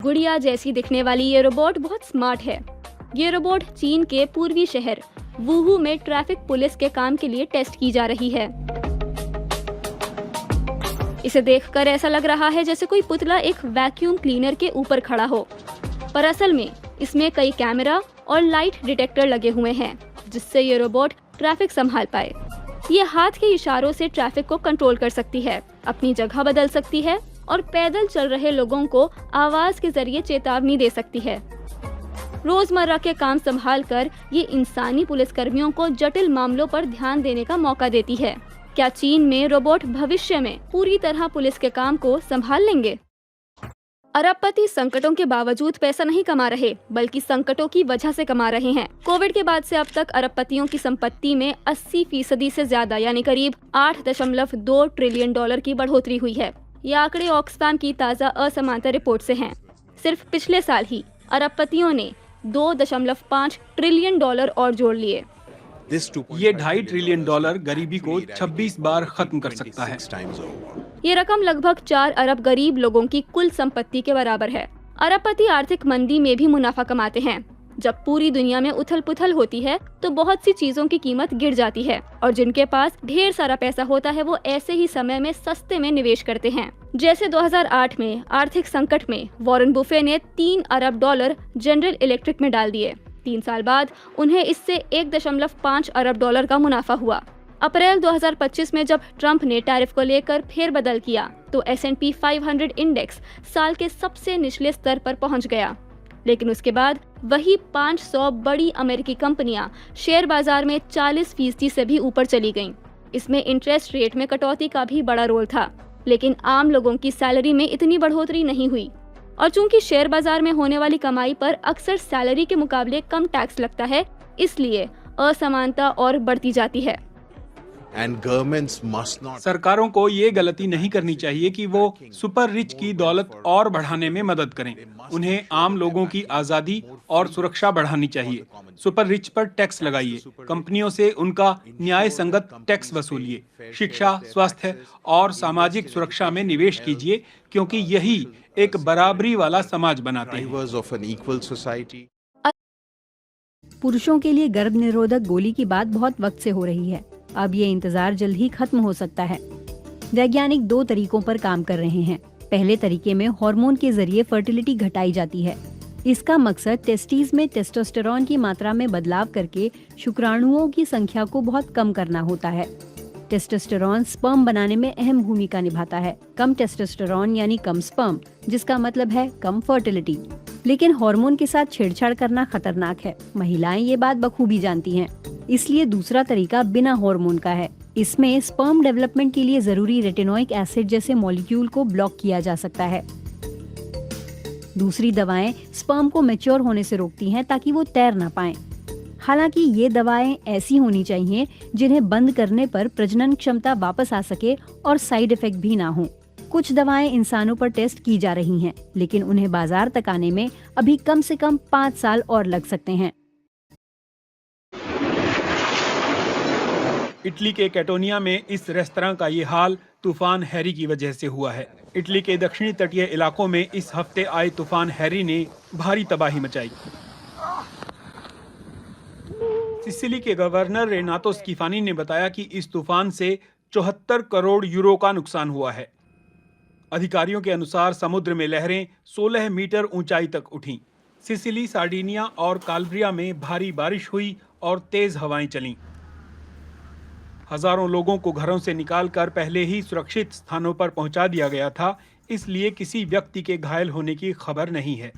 गुड़िया जैसी दिखने वाली ये रोबोट बहुत स्मार्ट है। ये रोबोट चीन के पूर्वी शहर वुहू में ट्रैफिक पुलिस के काम के लिए टेस्ट की जा रही है। इसे देखकर ऐसा लग रहा है जैसे कोई पुतला एक वैक्यूम क्लीनर के ऊपर खड़ा हो, पर असल में इसमें कई कैमरा और लाइट डिटेक्टर लगे हुए हैं, जिससे ये रोबोट ट्रैफिक संभाल पाए। ये हाथ के इशारों से ट्रैफिक को कंट्रोल कर सकती है, अपनी जगह बदल सकती है और पैदल चल रहे लोगों को आवाज के जरिए चेतावनी दे सकती है। रोजमर्रा के काम संभालकर ये इंसानी पुलिसकर्मियों को जटिल मामलों पर ध्यान देने का मौका देती है। क्या चीन में रोबोट भविष्य में पूरी तरह पुलिस के काम को संभाल लेंगे? अरबपति संकटों के बावजूद पैसा नहीं कमा रहे, बल्कि संकटों की वजह से कमा रहे हैं। कोविड के बाद से अब तक अरबपतियों की संपत्ति में 80% से ज्यादा यानी करीब 8.2 ट्रिलियन डॉलर की बढ़ोतरी हुई है। ये आंकड़े ऑक्सफैम की ताज़ा असमानता रिपोर्ट से हैं। सिर्फ पिछले साल ही अरबपतियों ने 2.5 ट्रिलियन डॉलर और जोड़ लिए। ये 2.5 ट्रिलियन डॉलर गरीबी को 26 बार खत्म कर सकता है। ये रकम लगभग 4 अरब गरीब लोगों की कुल संपत्ति के बराबर है। अरबपति आर्थिक मंदी में भी मुनाफा कमाते हैं। जब पूरी दुनिया में उथल पुथल होती है तो बहुत सी चीजों की कीमत गिर जाती है और जिनके पास ढेर सारा पैसा होता है वो ऐसे ही समय में सस्ते में निवेश करते हैं। जैसे 2008 में आर्थिक संकट में वॉरेन बुफे ने 3 अरब डॉलर जनरल इलेक्ट्रिक में डाल दिए। 3 साल बाद उन्हें इससे 1.5 अरब डॉलर का मुनाफा हुआ। अप्रैल 2025 में जब ट्रंप ने टैरिफ को लेकर फेरबदल किया तो S&P 500 इंडेक्स साल के सबसे निचले स्तर पर पहुंच गया। लेकिन उसके बाद वही 500 बड़ी अमेरिकी कंपनियां शेयर बाजार में 40% से भी ऊपर चली गईं। इसमें इंटरेस्ट रेट में कटौती का भी बड़ा रोल था, लेकिन आम लोगों की सैलरी में इतनी बढ़ोतरी नहीं हुई। और चूंकि शेयर बाजार में होने वाली कमाई पर अक्सर सैलरी के मुकाबले कम टैक्स लगता है, इसलिए असमानता और बढ़ती जाती है। सरकारों को ये गलती नहीं करनी चाहिए कि वो सुपर रिच की दौलत और बढ़ाने में मदद करें। उन्हें आम लोगों की आजादी और सुरक्षा बढ़ानी चाहिए। सुपर रिच पर टैक्स लगाइए, कंपनियों से उनका न्याय संगत टैक्स वसूलिए, शिक्षा, स्वास्थ्य और सामाजिक सुरक्षा में निवेश कीजिए, क्योंकि यही एक बराबरी वाला समाज बनाते हैं। पुरुषों के लिए गर्भ निरोधक गोली की बात बहुत वक्त से हो रही है। अब ये इंतजार जल्द ही खत्म हो सकता है। वैज्ञानिक 2 तरीकों पर काम कर रहे हैं। पहले तरीके में हार्मोन के जरिए फर्टिलिटी घटाई जाती है। इसका मकसद टेस्टिस में टेस्टोस्टेरोन की मात्रा में बदलाव करके शुक्राणुओं की संख्या को बहुत कम करना होता है। टेस्टोस्टेरोन स्पर्म बनाने में अहम भूमिका निभाता है। कम टेस्टोस्टेरोन यानी कम स्पर्म, जिसका मतलब है कम फर्टिलिटी। लेकिन हार्मोन के साथ छेड़छाड़ करना खतरनाक है। महिलाएं ये बात बखूबी जानती हैं। इसलिए दूसरा तरीका बिना हार्मोन का है। इसमें स्पर्म डेवलपमेंट के लिए जरूरी रेटिनोइक एसिड जैसे मॉलिक्यूल को ब्लॉक किया जा सकता है। दूसरी दवाएं स्पर्म को मैच्योर होने से रोकती हैं ताकि वो तैर ना पाएं। हालांकि ये दवाएं ऐसी होनी चाहिए जिन्हें बंद करने पर प्रजनन क्षमता वापस आ सके और साइड इफेक्ट भी ना हो। कुछ दवाएं इंसानों पर टेस्ट की जा रही हैं, लेकिन उन्हें बाजार तक आने में अभी कम से कम 5 साल और लग सकते हैं। इटली के कैटोनिया में इस रेस्तरां का ये हाल तूफान हैरी की वजह से हुआ है। इटली के दक्षिणी तटीय इलाकों में इस हफ्ते आए तूफान हैरी ने भारी तबाही मचाई। सिसिली के गवर्नर रेनातो स्कीफानी ने बताया कि इस तूफान से 74 करोड़ यूरो का नुकसान हुआ है। अधिकारियों के अनुसार समुद्र में लहरें 16 मीटर ऊंचाई तक उठीं। सिसिली, सार्डिनिया और कालब्रिया में भारी बारिश हुई और तेज हवाएं चलीं। हजारों लोगों को घरों से निकालकर पहले ही सुरक्षित स्थानों पर पहुंचा दिया गया था, इसलिए किसी व्यक्ति के घायल होने की खबर नहीं है।